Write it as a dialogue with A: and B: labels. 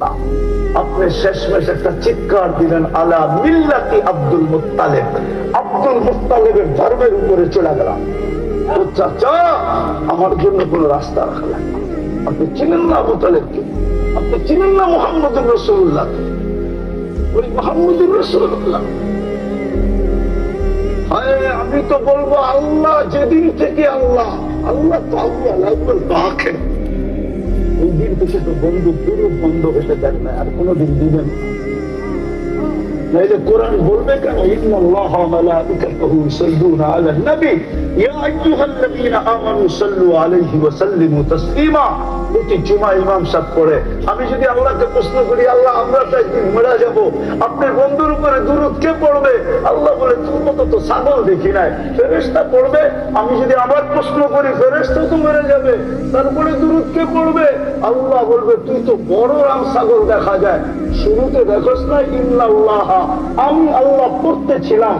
A: না। আপনি শেষমেশ একটা চিৎকার দিলেন, আলা মিল্লাতি আব্দুল মুত্তালিব, আব্দুল মুত্তালিবের ধর্মের উপরে চলে গেলাম। তো চাচা, আমার জন্য কোন রাস্তা রাখলেন না। আপনি চিনেন না আবু তালেবকে, আপনি চিনেন না মুহাম্মদুর রাসূলুল্লাহ, ওই মুহাম্মদুর রাসূলুল্লাহ। আমি তো বলবো আল্লাহ যেদিন থেকে আল্লাহ তো আল্লাহ লাগবে পাখে, ওই দিন থেকে তো বন্দুক বন্ধ হতে দেন না, আর কোনদিন দিবেন নাইলে কোরআন বলবে কেন, ইন্নাল্লাহা ওয়া মালাইকাতুহু ইউসাল্লুনা আলান নবী ইয়া আইয়ুহাল্লাযীনা আমানু সাল্লু আলাইহি ওয়া সাল্লিমু তাসলিমা। প্রতি জুমা ইমাম সাহেব পড়ে। আমি যদি আল্লাহকে প্রশ্ন করি, আল্লাহ আমরা তো একদিন মারা যাব, আপনার বন্ধুর উপরে দুরূদ কে পড়বে? আল্লাহ বলে, তোর মতো তো ছাগল দেখি নাই, ফেরেশতা পড়বে। আমি যদি আবার প্রশ্ন করি, ফেরেশতা তো মরে যাবে, তারপরে দুরূদ কে পড়বে? আল্লাহ বলবে, তুই তো বড় রাম ছাগল দেখা যায়, শুরুতে দেখোস না ইন্নাল্লাহা, আমি আল্লাহ পড়তেছিলাম,